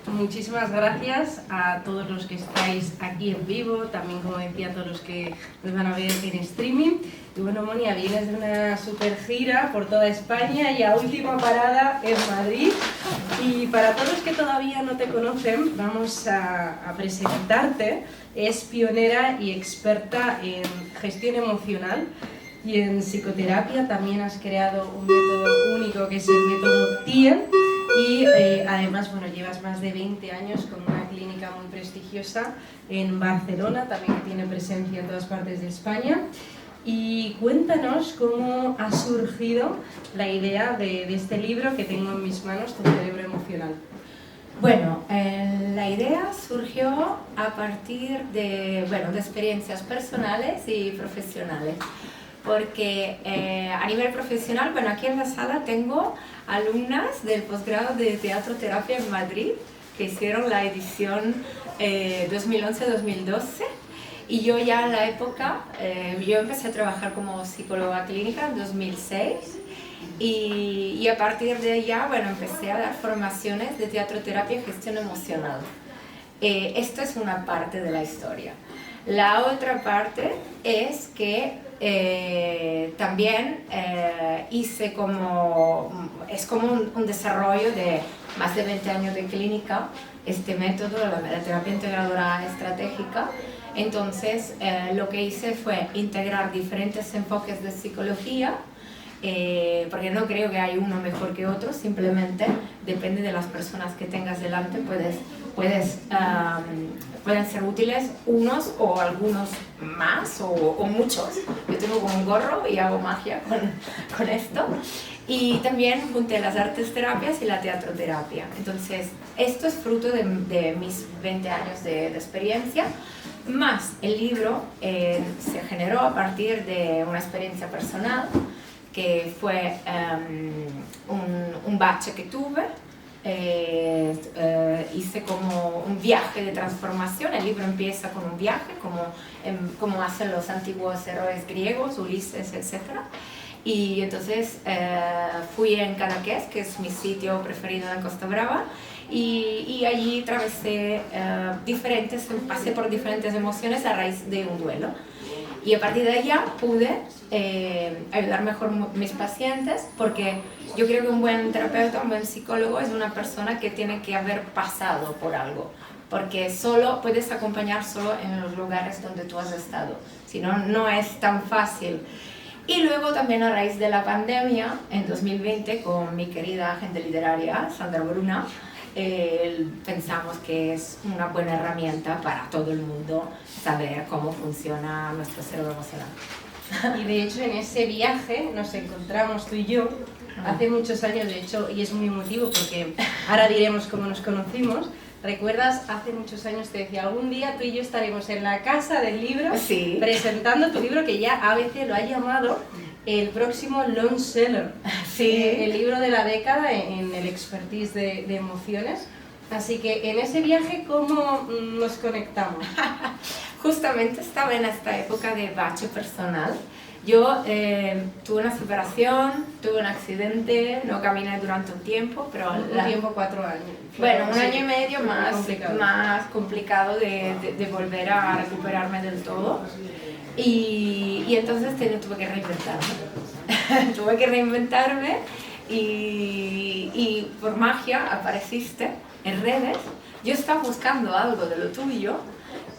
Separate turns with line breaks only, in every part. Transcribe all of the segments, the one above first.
Muchísimas gracias a todos los que estáis aquí en vivo, también, como decía, a todos los que nos van a ver en streaming. Y bueno, Monia, vienes de una super gira por toda España y a última parada en Madrid. Y para todos los que todavía no te conocen, vamos a presentarte. Es pionera y experta en gestión emocional y en psicoterapia. También has creado un método único que es el método TIEM. Y además, bueno, llevas más de 20 años con una clínica muy prestigiosa en Barcelona, también que tiene presencia en todas partes de España. Y cuéntanos cómo ha surgido la idea de este libro que tengo en mis manos, Tu cerebro emocional.
Bueno, la idea surgió a partir de experiencias personales y profesionales. Porque a nivel profesional, bueno, aquí en la sala tengo alumnas del posgrado de Teatro Terapia en Madrid que hicieron la edición 2011-2012 y yo ya en la época, yo empecé a trabajar como psicóloga clínica en 2006 y a partir de allá, bueno, empecé a dar formaciones de teatro terapia y gestión emocional. Esto es una parte de la historia. La otra parte es que también hice es como un desarrollo de más de 20 años de clínica, este método, la terapia integradora estratégica. Entonces lo que hice fue integrar diferentes enfoques de psicología, porque no creo que hay uno mejor que otro, simplemente depende de las personas que tengas delante, pueden ser útiles unos o algunos más o muchos. Yo tengo como un gorro y hago magia con esto. Y también junté las artes terapias y la teatroterapia. Entonces, esto es fruto de mis 20 años de experiencia, más el libro se generó a partir de una experiencia personal, que fue un bache que tuve. Hice como un viaje de transformación. El libro empieza con un viaje, como hacen los antiguos héroes griegos, Ulises, etc. Y entonces fui en Cadaqués, que es mi sitio preferido en Costa Brava, y allí pasé por diferentes emociones a raíz de un duelo. Y a partir de allá pude ayudar mejor a mis pacientes, porque yo creo que un buen terapeuta, un buen psicólogo es una persona que tiene que haber pasado por algo, porque puedes acompañar solo en los lugares donde tú has estado, si no, no es tan fácil. Y luego también a raíz de la pandemia, en 2020, con mi querida agente literaria, Sandra Bruna, pensamos que es una buena herramienta para todo el mundo saber cómo funciona nuestro cerebro emocional.
Y de hecho en ese viaje nos encontramos tú y yo hace muchos años, de hecho, y es muy emotivo porque ahora diremos cómo nos conocimos. ¿Recuerdas? Hace muchos años te decía, algún día tú y yo estaremos en la Casa del Libro,
sí,
presentando tu libro, que ya ABC lo ha llamado el próximo long seller,
sí,
el libro de la década en el expertise de emociones. Así que en ese viaje, ¿cómo nos conectamos?
Justamente estaba en esta época de bache personal. Yo tuve una separación, tuve un accidente, no caminé durante un tiempo, pero...
tiempo, 4 años.
Bueno, un
sí,
año y medio
más
complicado de volver a recuperarme del todo. Y entonces tuve que reinventarme. Tuve que reinventarme y por magia apareciste en redes. Yo estaba buscando algo de lo tuyo,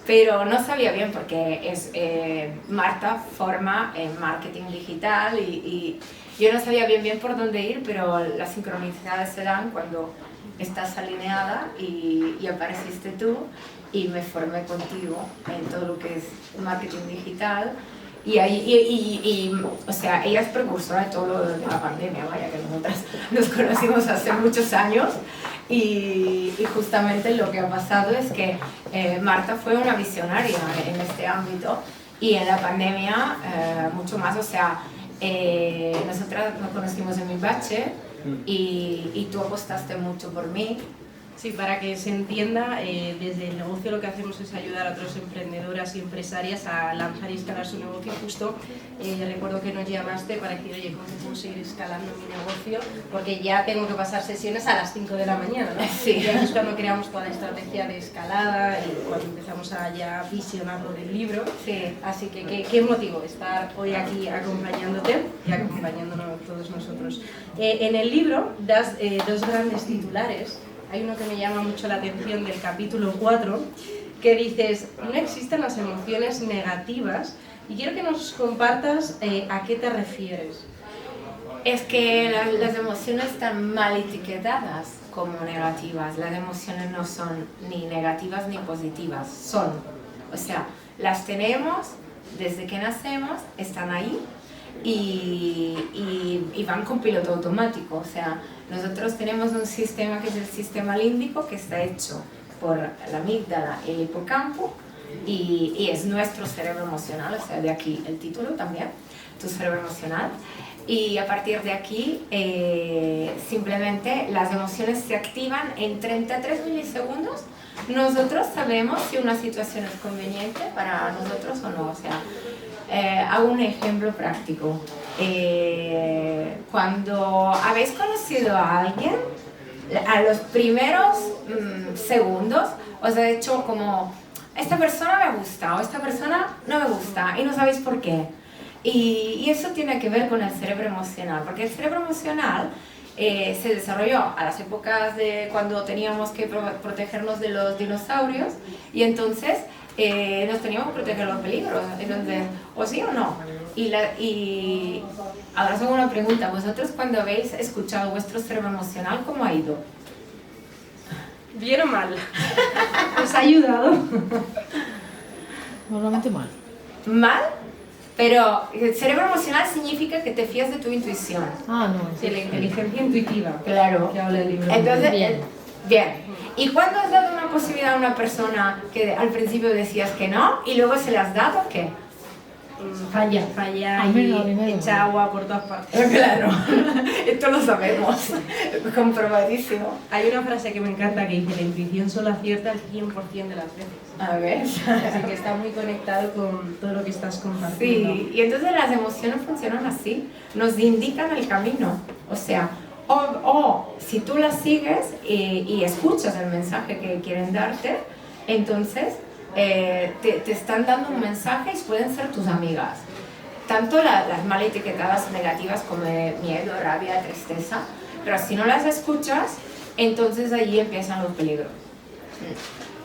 pero no sabía bien porque Marta forma en marketing digital y yo no sabía bien por dónde ir, pero las sincronicidades se dan cuando estás alineada y apareciste tú y me formé contigo en todo lo que es marketing digital. O sea, ella es precursora de todo lo de la pandemia, vaya, que nosotras nos conocimos hace muchos años y justamente lo que ha pasado es que Marta fue una visionaria en este ámbito y en la pandemia mucho más, o sea, nosotras nos conocimos en mi bache y tú apostaste mucho por mí
Sí, para que se entienda, desde el negocio lo que hacemos es ayudar a otras emprendedoras y empresarias a lanzar y escalar su negocio. Justo recuerdo que nos llamaste para decir, oye, ¿cómo puedo seguir escalando mi negocio? Porque ya tengo que pasar sesiones a las 5 de la mañana, ¿no?
Sí.
Y ahí es cuando creamos toda la estrategia de escalada y cuando empezamos a ya visionar lo del libro.
Sí.
Así que qué motivo estar hoy aquí acompañándote y acompañándonos todos nosotros. En el libro das dos grandes titulares. Hay uno que me llama mucho la atención del capítulo 4, que dices, no existen las emociones negativas, y quiero que nos compartas a qué te refieres.
Es que las emociones están mal etiquetadas como negativas. Las emociones no son ni negativas ni positivas, son. O sea, las tenemos desde que nacemos, están ahí y van con piloto automático. O sea, nosotros tenemos un sistema que es el sistema límbico, que está hecho por la amígdala y el hipocampo y es nuestro cerebro emocional, o sea, de aquí el título también, tu cerebro emocional. Y a partir de aquí, simplemente las emociones se activan en 33 milisegundos. Nosotros sabemos si una situación es conveniente para nosotros o no. O sea, hago un ejemplo práctico. Cuando habéis conocido a alguien, a los primeros segundos os ha hecho como, esta persona me gusta o esta persona no me gusta y no sabéis por qué. Y eso tiene que ver con el cerebro emocional, porque el cerebro emocional se desarrolló a las épocas de cuando teníamos que protegernos de los dinosaurios y entonces nos teníamos que proteger de los peligros, entonces, o sí o no. Y ahora os hago una pregunta, vosotros cuando habéis escuchado vuestro cerebro emocional, ¿cómo ha ido?
¿Bien o mal? ¿Os ha ayudado?
Normalmente mal.
¿Mal? Pero el cerebro emocional significa que te fías de tu intuición.
Ah, no.
Sí, la inteligencia intuitiva.
Claro.
Que habla el libro.
Entonces,
Bien.
bien. ¿Y cuándo has dado una posibilidad a una persona que al principio decías que no y luego se le has dado qué?
Falla
A mí no, a mí me da
echa
igual.
agua por todas partes.
Claro, esto lo sabemos, comprobadísimo.
Hay una frase que me encanta que dice, la intuición solo acierta el 100% de las veces.
A ver.
Así que está muy conectado con todo lo que estás compartiendo.
Sí, y entonces las emociones funcionan así, nos indican el camino. O sea, o si tú las sigues y escuchas el mensaje que quieren darte, entonces te están dando un mensaje y pueden ser tus amigas. Tanto las mal etiquetadas negativas como miedo, rabia, tristeza, pero si no las escuchas, entonces allí empiezan los peligros.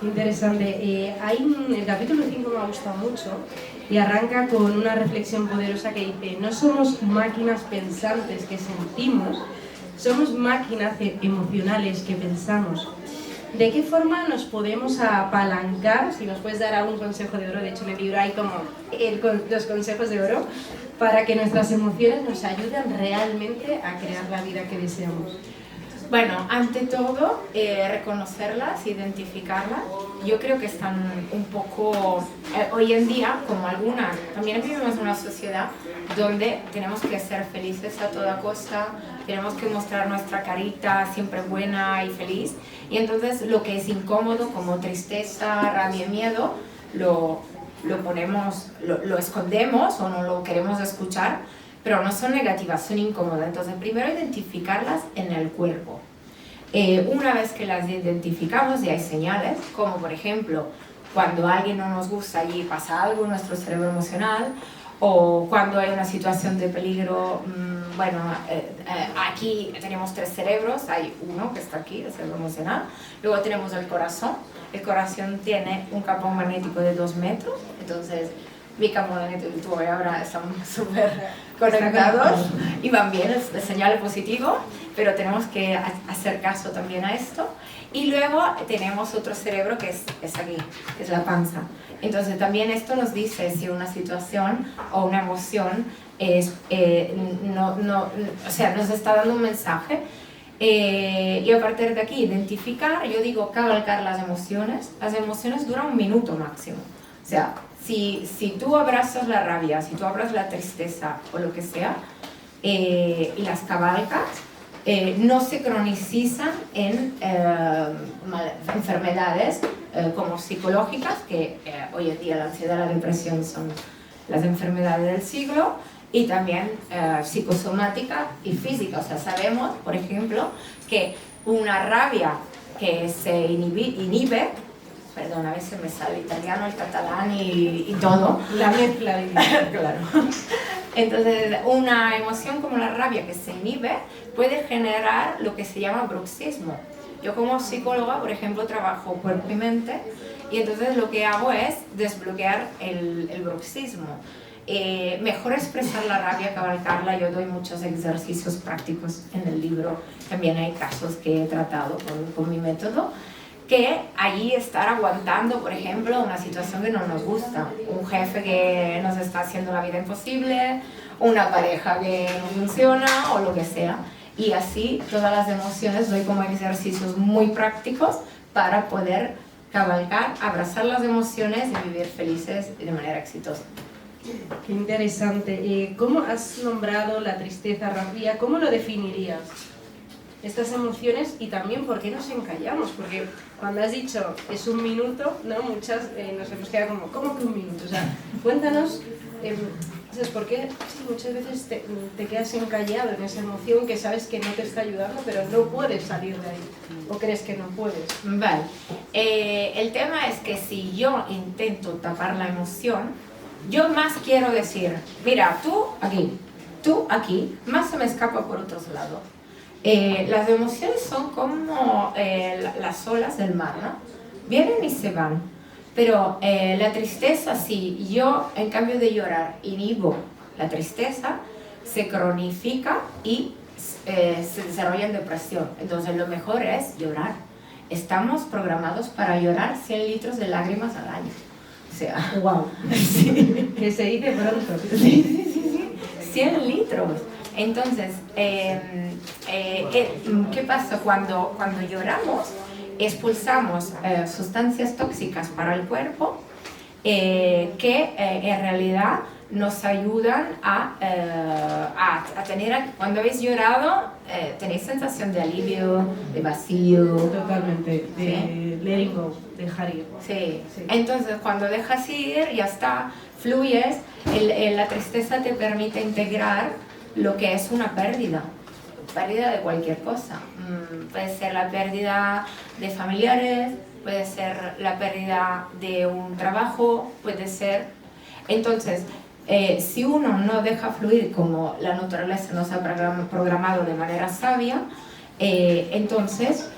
Interesante. El capítulo 5 me ha gustado mucho y arranca con una reflexión poderosa que dice, no somos máquinas pensantes que sentimos, somos máquinas emocionales que pensamos. ¿De qué forma nos podemos apalancar? Si nos puedes dar algún consejo de oro, de hecho en el libro hay como los consejos de oro, para que nuestras emociones nos ayuden realmente a crear la vida que deseamos.
Bueno, ante todo, reconocerlas, identificarlas. Yo creo que están un poco, hoy en día, como algunas, también vivimos en una sociedad donde tenemos que ser felices a toda costa, tenemos que mostrar nuestra carita siempre buena y feliz, y entonces lo que es incómodo, como tristeza, rabia y miedo, lo escondemos o no lo queremos escuchar, pero no son negativas, son incómodas. Entonces, primero identificarlas en el cuerpo. Una vez que las identificamos, ya hay señales, como por ejemplo, cuando alguien no nos gusta y pasa algo en nuestro cerebro emocional, o cuando hay una situación de peligro. Aquí tenemos 3 cerebros, hay uno que está aquí, el cerebro emocional, luego tenemos el corazón tiene un campo magnético de 2 metros, entonces mi campo magnético y tú ahora estamos súper conectados y van bien, es señal positivo, pero tenemos que hacer caso también a esto. Y luego tenemos otro cerebro que es aquí, que es la panza. Entonces también esto nos dice si una situación o una emoción nos está dando un mensaje. Y a partir de aquí identificar, yo digo cabalgar las emociones duran 1 minuto máximo. O sea, si tú abrazas la rabia, si tú abrazas la tristeza o lo que sea y las cabalgas, no se cronicizan en enfermedades como psicológicas, que hoy en día la ansiedad y la depresión son las enfermedades del siglo, y también psicosomática y física. O sea, sabemos, por ejemplo, que una rabia que se inhibe, perdón, a veces me sale el italiano, el catalán y todo.
La mezcla,
claro. Entonces, una emoción como la rabia que se inhibe puede generar lo que se llama bruxismo. Yo como psicóloga, por ejemplo, trabajo cuerpo y mente, y entonces lo que hago es desbloquear el bruxismo. Mejor expresar la rabia, cabalgarla. Yo doy muchos ejercicios prácticos en el libro, también hay casos que he tratado con mi método, que allí estar aguantando, por ejemplo, una situación que no nos gusta, un jefe que nos está haciendo la vida imposible, una pareja que no funciona o lo que sea, y así todas las emociones doy como ejercicios muy prácticos para poder cabalgar, abrazar las emociones y vivir felices de manera exitosa.
Qué interesante. ¿Cómo has nombrado la tristeza, rabia? ¿Cómo lo definirías? Estas emociones, y también por qué nos encallamos, porque cuando has dicho es un minuto, ¿no? Muchas nos hemos quedado como, ¿cómo que un minuto? O sea, cuéntanos, ¿sabes por qué? Sí, muchas veces te quedas encallado en esa emoción que sabes que no te está ayudando, pero no puedes salir de ahí, o crees que no puedes.
Vale, el tema es que si yo intento tapar la emoción, yo más quiero decir, mira, tú aquí, más se me escapa por otros lados. Las emociones son como las olas del mar, ¿no? Vienen y se van. Pero la tristeza, si yo en cambio de llorar inhibo la tristeza, se cronifica y se desarrolla en depresión. Entonces lo mejor es llorar. Estamos programados para llorar 100 litros de lágrimas al año. O sea,
wow.
Sí.
Que se dice pronto.
Sí. 100 litros. Entonces, ¿qué pasa? Cuando lloramos, expulsamos sustancias tóxicas para el cuerpo que en realidad nos ayudan a tener, cuando habéis llorado, tenéis sensación de alivio, de vacío.
Totalmente, de
¿Sí?
letting go, dejar ir.
Sí. Sí. Entonces, cuando dejas ir, ya está, fluyes, la tristeza te permite integrar lo que es una pérdida de cualquier cosa. Puede ser la pérdida de familiares, puede ser la pérdida de un trabajo, puede ser... Entonces, si uno no deja fluir como la naturaleza nos ha programado de manera sabia, entonces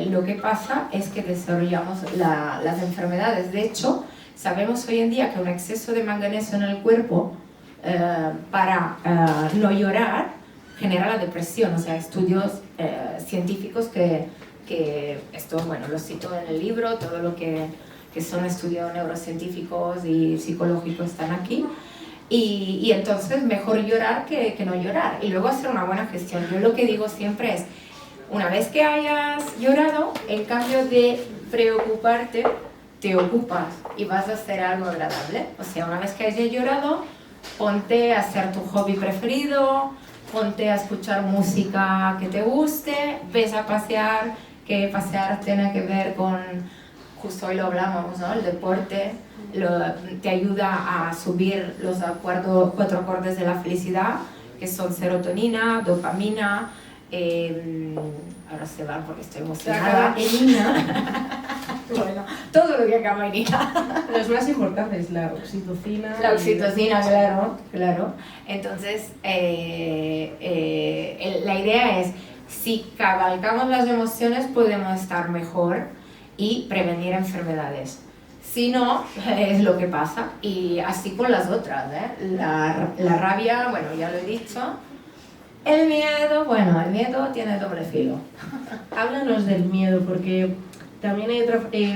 lo que pasa es que desarrollamos las enfermedades. De hecho, sabemos hoy en día que un exceso de manganeso en el cuerpo para no llorar genera la depresión. O sea, estudios científicos que esto, bueno, lo cito en el libro, todo lo que son estudios neurocientíficos y psicológicos están aquí. Y entonces mejor llorar que no llorar, y luego hacer una buena gestión. Yo lo que digo siempre es, una vez que hayas llorado, en cambio de preocuparte, te ocupas y vas a hacer algo agradable. O sea, una vez que hayas llorado, ponte a hacer tu hobby preferido, ponte a escuchar música que te guste, ves a pasear, que pasear tiene que ver con, justo hoy lo hablamos, ¿no? El deporte te ayuda a subir los 4 acordes de la felicidad, que son serotonina, dopamina, ahora se van porque estoy emocionada, bueno, todo lo que acaba en ina.
Los más importantes, la oxitocina.
La oxitocina, claro. Entonces, la idea es, si cabalgamos las emociones podemos estar mejor y prevenir enfermedades. Si no, es lo que pasa. Y así con las otras, ¿eh? La rabia, bueno, ya lo he dicho. El miedo tiene doble filo.
Háblanos del miedo, porque también hay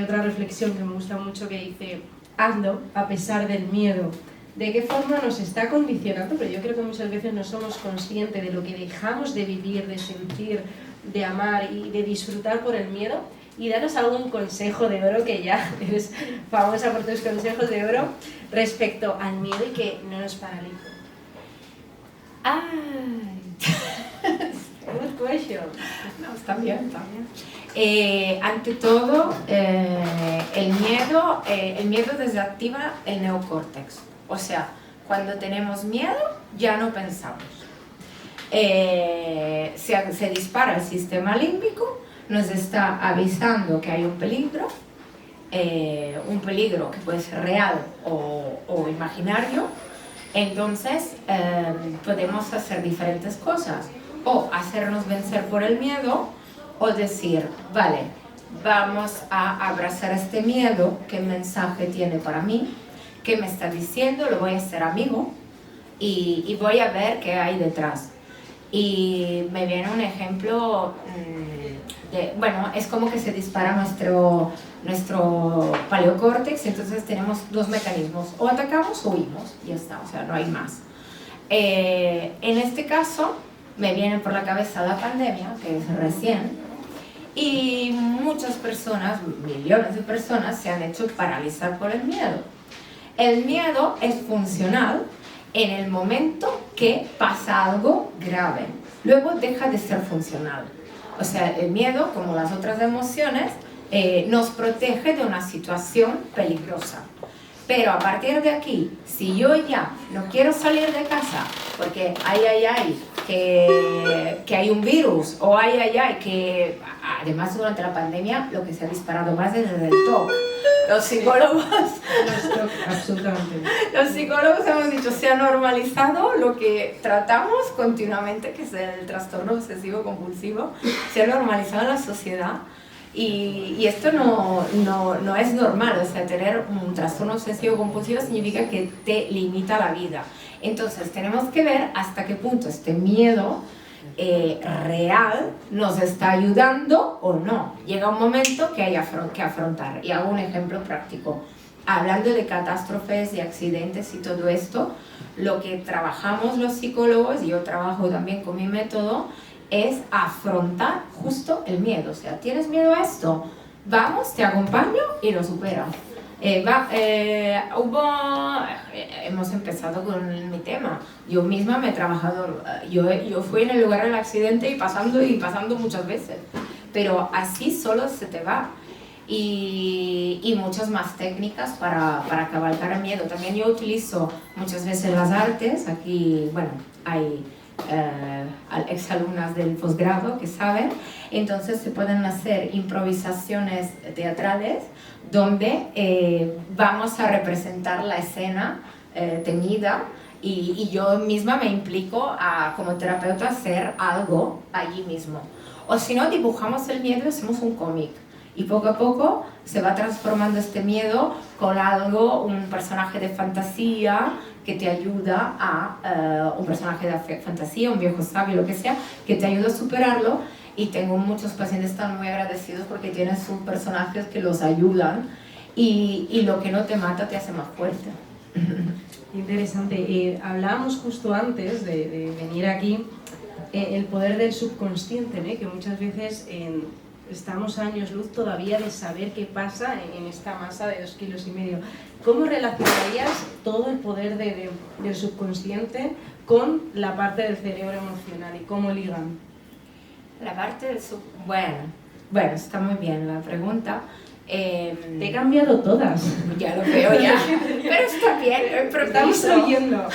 otra reflexión que me gusta mucho que dice, hazlo a pesar del miedo. ¿De qué forma nos está condicionando? Pero yo creo que muchas veces no somos conscientes de lo que dejamos de vivir, de sentir, de amar y de disfrutar por el miedo. Y danos algún consejo de oro, que ya eres famosa por tus consejos de oro, respecto al miedo y que no nos paralice.
¡Ay!
Good question.
No, está bien, está bien. Ante todo, el miedo desactiva el neocórtex. O sea, cuando tenemos miedo, ya no pensamos. Se dispara el sistema límbico, nos está avisando que hay un peligro que puede ser real o imaginario. Entonces podemos hacer diferentes cosas, o hacernos vencer por el miedo, o decir, vale, vamos a abrazar este miedo, qué mensaje tiene para mí, qué me está diciendo, lo voy a hacer amigo y voy a ver qué hay detrás. Y me viene un ejemplo bueno, es como que se dispara nuestro paleocórtex, entonces tenemos dos mecanismos, o atacamos o huimos, ya está, o sea, no hay más. En este caso, me viene por la cabeza la pandemia, que es recién, y muchas personas, millones de personas, se han hecho paralizar por el miedo. El miedo es funcional en el momento que pasa algo grave, luego deja de ser funcional. O sea, el miedo, como las otras emociones, nos protege de una situación peligrosa. Pero a partir de aquí, si yo ya no quiero salir de casa porque que hay un virus, o que además durante la pandemia lo que se ha disparado más es el TOC. Los psicólogos,
absolutamente.
Los psicólogos hemos dicho, se ha normalizado lo que tratamos continuamente, que es el trastorno obsesivo compulsivo, se ha normalizado en la sociedad. Y esto no es normal, o sea, tener un trastorno obsesivo compulsivo significa que te limita la vida. Entonces tenemos que ver hasta qué punto este miedo real nos está ayudando o no. Llega un momento que hay que afrontar. Y hago un ejemplo práctico. Hablando de catástrofes, de accidentes y todo esto, lo que trabajamos los psicólogos, y yo trabajo también con mi método, es afrontar justo el miedo. O sea, ¿tienes miedo a esto? Vamos, te acompaño y lo superas. Hemos empezado con mi tema. Yo misma me he trabajado, yo fui en el lugar del accidente y pasando muchas veces. Pero así solo se te va. Y muchas más técnicas para cabalgar el miedo. También yo utilizo muchas veces las artes. Aquí, bueno, hay exalumnas del posgrado que saben, entonces se pueden hacer improvisaciones teatrales donde vamos a representar la escena temida y yo misma me implico como terapeuta a hacer algo allí mismo. O si no, dibujamos el miedo y hacemos un cómic. Y poco a poco se va transformando este miedo con algo, un personaje de fantasía que te ayuda un personaje de fantasía, un viejo sabio, lo que sea, que te ayuda a superarlo. Y tengo muchos pacientes que están muy agradecidos porque tienen sus personajes que los ayudan y lo que no te mata te hace más fuerte.
Interesante. Hablábamos justo antes de venir aquí, el poder del subconsciente, ¿no? Que muchas veces estamos a años luz todavía de saber qué pasa en esta masa de 2,5 kilos. ¿Cómo relacionarías todo el poder del subconsciente con la parte del cerebro emocional y cómo ligan?
La parte del bueno, está muy bien la pregunta.
Te he cambiado todas.
Ya lo veo ya, pero está bien,
estamos oyendo.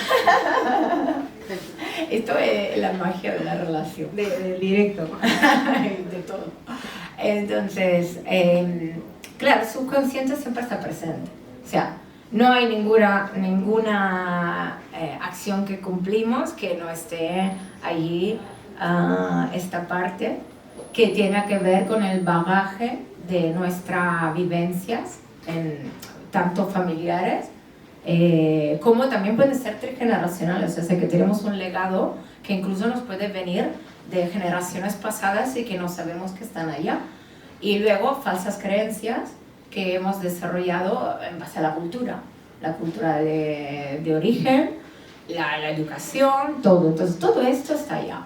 Esto es la magia de la relación.
Del directo.
De todo. Entonces, claro, el subconsciente siempre está presente. O sea, no hay ninguna acción que cumplimos que no esté allí, esta parte que tiene que ver con el bagaje de nuestras vivencias, tanto familiares como también pueden ser trigeneracionales. O sea, que tenemos un legado que incluso nos puede venir de generaciones pasadas y que no sabemos que están allá. Y luego falsas creencias que hemos desarrollado en base a la cultura de origen, la educación, todo. Entonces todo esto está allá.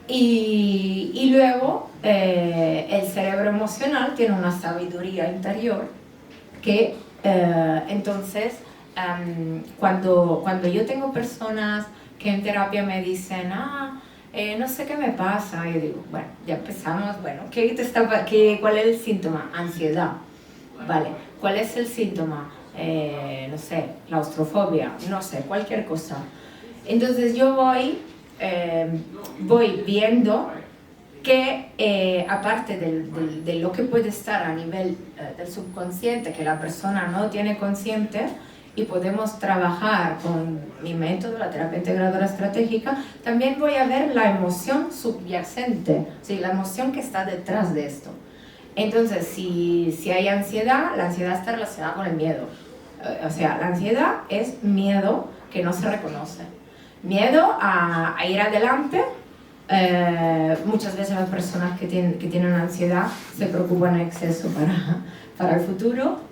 Y luego el cerebro emocional tiene una sabiduría interior que entonces cuando yo tengo personas que en terapia me dicen no sé qué me pasa. Y yo digo, bueno, ya empezamos, bueno, ¿cuál es el síntoma? Ansiedad. Vale, ¿cuál es el síntoma? No sé, claustrofobia, no sé, cualquier cosa. Entonces yo voy viendo que aparte de lo que puede estar a nivel del subconsciente, que la persona no tiene consciente, y podemos trabajar con mi método, la terapia integradora estratégica, también voy a ver la emoción subyacente, ¿sí? La emoción que está detrás de esto. Entonces, si hay ansiedad, la ansiedad está relacionada con el miedo. O sea, la ansiedad es miedo que no se reconoce. Miedo a ir adelante. Muchas veces las personas que tienen ansiedad se preocupan en exceso para el futuro.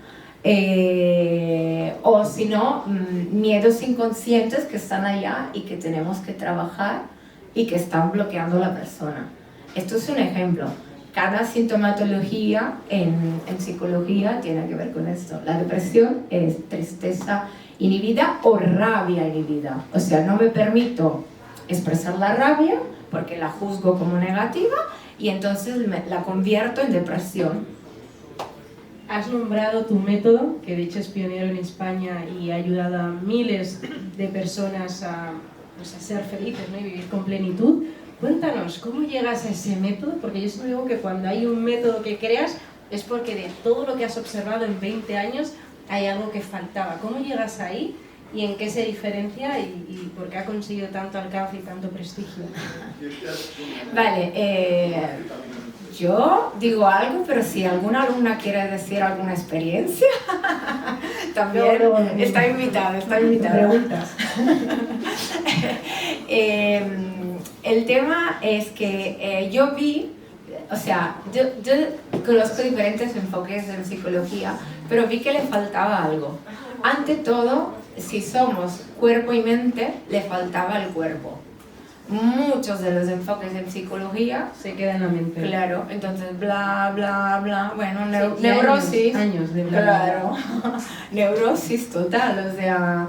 O si no, miedos inconscientes que están allá y que tenemos que trabajar y que están bloqueando a la persona. Esto es un ejemplo. Cada sintomatología en psicología tiene que ver con esto. La depresión es tristeza inhibida o rabia inhibida. O sea, no me permito expresar la rabia porque la juzgo como negativa y entonces la convierto en depresión.
Has nombrado tu método, que de hecho es pionero en España y ha ayudado a miles de personas a ser felices, ¿no? Y vivir con plenitud. Cuéntanos, ¿cómo llegas a ese método? Porque yo siempre digo que cuando hay un método que creas es porque de todo lo que has observado en 20 años hay algo que faltaba. ¿Cómo llegas ahí y en qué se diferencia y por qué ha conseguido tanto alcance y tanto prestigio?
Vale, yo digo algo, pero si alguna alumna quiere decir alguna experiencia, también está invitada.
Preguntas.
El tema es que yo vi, o sea, yo conozco diferentes enfoques en psicología, pero vi que le faltaba algo. Ante todo, si somos cuerpo y mente, le faltaba el cuerpo. Muchos de los enfoques en psicología
se quedan en la mente.
Claro, entonces bla, bla, bla, bueno, neurosis.
Años de bla,
claro, bla. Neurosis total, o sea,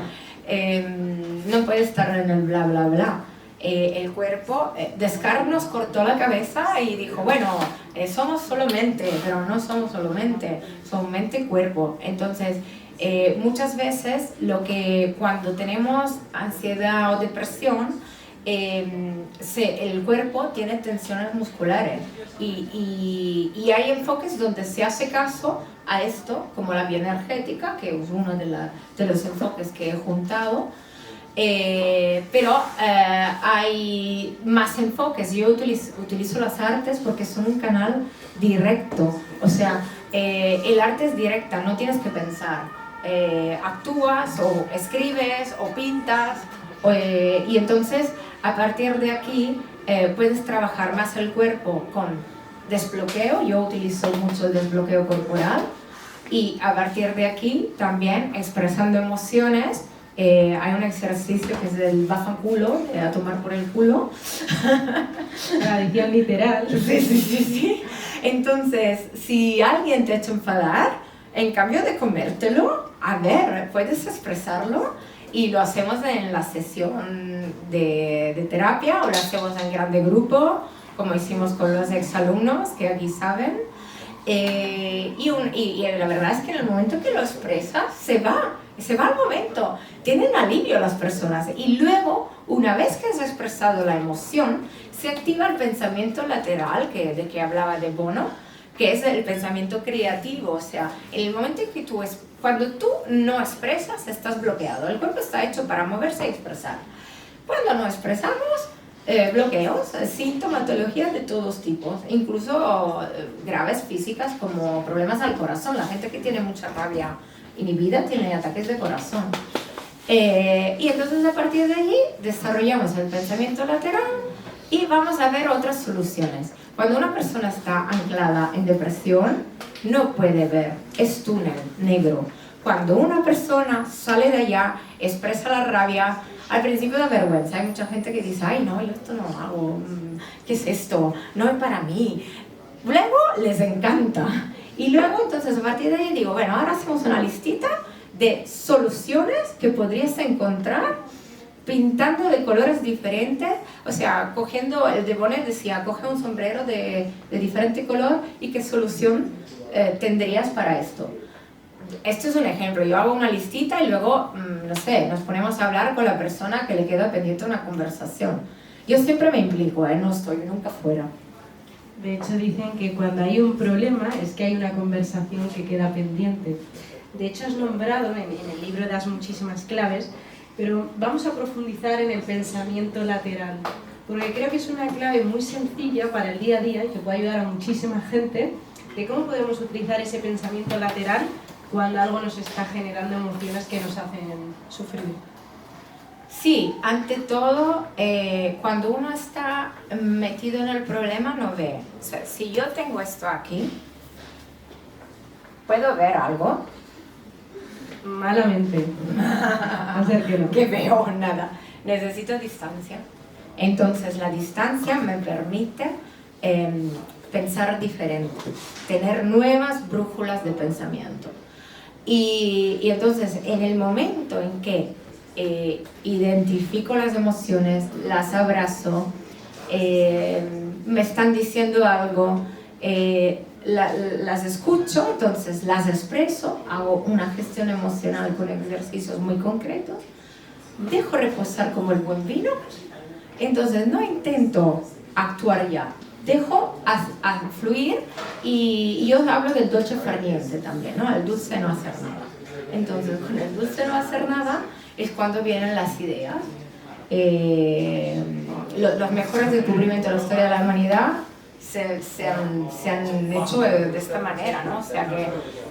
no puede estar en el bla, bla, bla. El cuerpo, Descartes nos cortó la cabeza y dijo, bueno, somos solo mente, pero no somos solo mente, somos mente y cuerpo. Entonces, muchas veces cuando tenemos ansiedad o depresión, el cuerpo tiene tensiones musculares y hay enfoques donde se hace caso a esto, como la bioenergética, que es uno de los enfoques que he juntado, pero hay más enfoques. Yo utilizo las artes porque son un canal directo, o sea, el arte es directa, no tienes que pensar, actúas o escribes o pintas, y entonces a partir de aquí puedes trabajar más el cuerpo con desbloqueo. Yo utilizo mucho el desbloqueo corporal y a partir de aquí también expresando emociones. Hay un ejercicio que es el baja-culo, a tomar por el culo.
Tradición literal.
Sí. Entonces, si alguien te ha hecho enfadar, en cambio de comértelo, a ver, puedes expresarlo. Y lo hacemos en la sesión de terapia o lo hacemos en grande grupo, como hicimos con los exalumnos que aquí saben. Y la verdad es que en el momento que lo expresas, se va al momento. Tienen alivio las personas. Y luego, una vez que has expresado la emoción, se activa el pensamiento lateral, de que hablaba de Bono, que es el pensamiento creativo. O sea, en el momento en que cuando tú no expresas, estás bloqueado. El cuerpo está hecho para moverse y expresar. Cuando no expresamos, bloqueos, sintomatologías de todos tipos, incluso graves físicas como problemas al corazón. La gente que tiene mucha rabia inhibida tiene ataques de corazón. Y entonces a partir de allí desarrollamos el pensamiento lateral y vamos a ver otras soluciones. Cuando una persona está anclada en depresión, no puede ver, es túnel negro. Cuando una persona sale de allá, expresa la rabia, al principio da vergüenza. Hay mucha gente que dice, ay no, yo esto no hago, ¿qué es esto? No es para mí. Luego les encanta. Y luego entonces a partir de ahí digo, bueno, ahora hacemos una listita de soluciones que podrías encontrar pintando de colores diferentes, o sea, cogiendo, el de Bonnet decía, coge un sombrero de diferente color y qué solución tendrías para esto. Esto es un ejemplo, yo hago una listita y luego, no sé, nos ponemos a hablar con la persona que le queda pendiente una conversación. Yo siempre me implico, no estoy nunca fuera.
De hecho dicen que cuando hay un problema es que hay una conversación que queda pendiente. De hecho has nombrado, en el libro das muchísimas claves, pero vamos a profundizar en el pensamiento lateral, porque creo que es una clave muy sencilla para el día a día y que puede ayudar a muchísima gente de cómo podemos utilizar ese pensamiento lateral cuando algo nos está generando emociones que nos hacen sufrir.
Sí, ante todo, cuando uno está metido en el problema no ve. O sea, si yo tengo esto aquí, ¿puedo ver algo?
Malamente. O sea que no.
Que veo nada. Necesito distancia. Entonces la distancia me permite pensar diferente, tener nuevas brújulas de pensamiento. Y entonces en el momento en que identifico las emociones, las abrazo, me están diciendo algo, las escucho, entonces las expreso, hago una gestión emocional con ejercicios muy concretos, dejo reposar como el buen vino, entonces no intento actuar ya, dejo a fluir y yo hablo del dolce far niente también, ¿no? El dulce no hacer nada. Entonces con el dulce no hacer nada es cuando vienen las ideas. Los mejores descubrimientos de la historia de la humanidad se han hecho de esta manera, ¿no? O sea,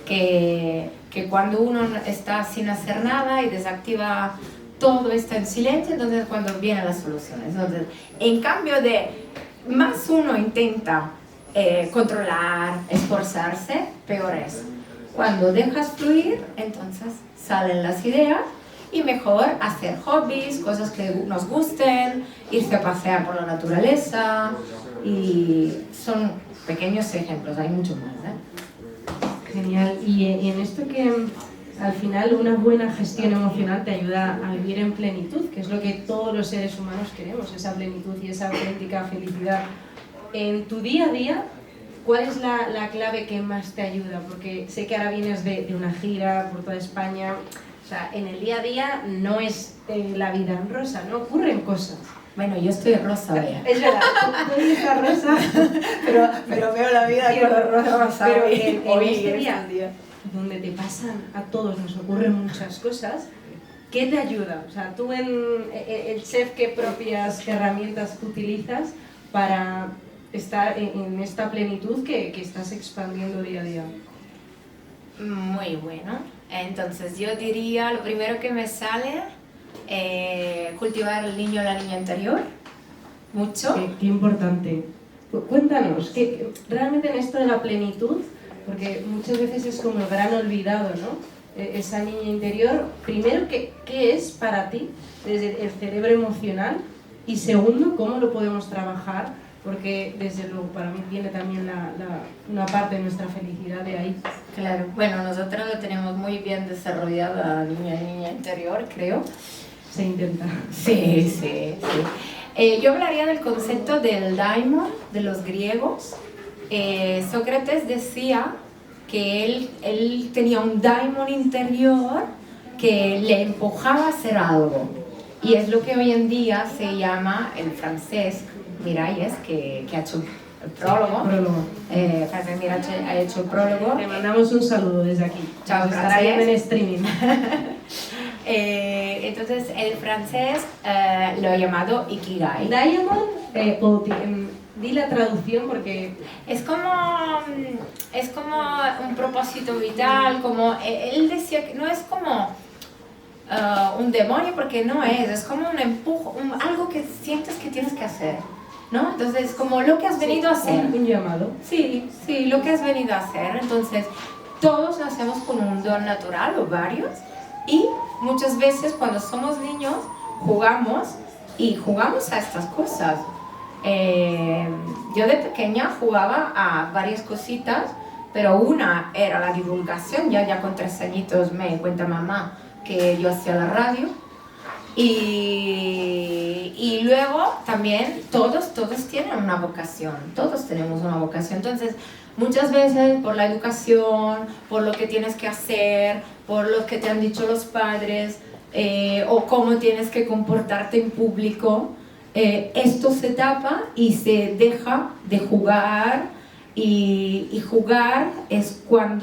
que cuando uno está sin hacer nada y desactiva todo, está en silencio, entonces es cuando vienen las soluciones. Entonces, en cambio de más uno intenta controlar, esforzarse, peor es. Cuando dejas fluir, entonces salen las ideas y mejor hacer hobbies, cosas que nos gusten, irse a pasear por la naturaleza, y son pequeños ejemplos, hay mucho más, ¿eh?
Genial. Y en esto que al final una buena gestión emocional te ayuda a vivir en plenitud, que es lo que todos los seres humanos queremos, esa plenitud y esa auténtica felicidad. En tu día a día, ¿cuál es la clave que más te ayuda? Porque sé que ahora vienes de una gira por toda España. O sea, en el día a día no es la vida en rosa, ¿no? Ocurren cosas.
Bueno, yo estoy rosa, vea.
Es verdad, tú estás rosa,
pero veo la vida color rosa.
Pero en este día, donde te pasan, a todos nos ocurren muchas cosas, ¿qué te ayuda? O sea, tú el chef, ¿qué propias herramientas utilizas para estar en esta plenitud que estás expandiendo día a día?
Muy bueno. Entonces yo diría, lo primero que me sale, cultivar el niño o la niña interior, mucho.
Qué importante. Cuéntanos, que realmente en esto de la plenitud, porque muchas veces es como el gran olvidado, ¿no? Esa niña interior, primero, ¿qué es para ti desde el cerebro emocional? Y segundo, ¿cómo lo podemos trabajar? Porque desde luego para mí viene también una parte de nuestra felicidad de ahí.
Claro, bueno, nosotros lo tenemos muy bien desarrollada, niña interior, creo.
Se intenta.
Sí. Yo hablaría del concepto del daimon de los griegos. Sócrates decía que él tenía un daimon interior que le empujaba a hacer algo. Y es lo que hoy en día se llama el francés Miralles, que ha hecho el prólogo. Francesc Miralles ha hecho el prólogo.
Le mandamos un saludo desde aquí.
Chao,
estará bien en streaming.
Entonces, el francés lo ha llamado Ikigai.
Diamond, di la traducción porque...
Es como un propósito vital, como él decía que no es como un demonio, porque no es como un empujo, algo que sientes que tienes que hacer, ¿no? Entonces, como lo que has venido a hacer.
Un llamado.
Sí, lo que has venido a hacer. Entonces, todos nacemos con un don natural o varios, y muchas veces cuando somos niños jugamos a estas cosas. Yo de pequeña jugaba a varias cositas, pero una era la divulgación. Ya con 3 añitos me cuenta mamá que yo hacía la radio, Y luego también todos tienen una vocación, todos tenemos una vocación. Entonces, muchas veces por la educación, por lo que tienes que hacer, por lo que te han dicho los padres, o cómo tienes que comportarte en público, esto se tapa y se deja de jugar, y jugar es cuando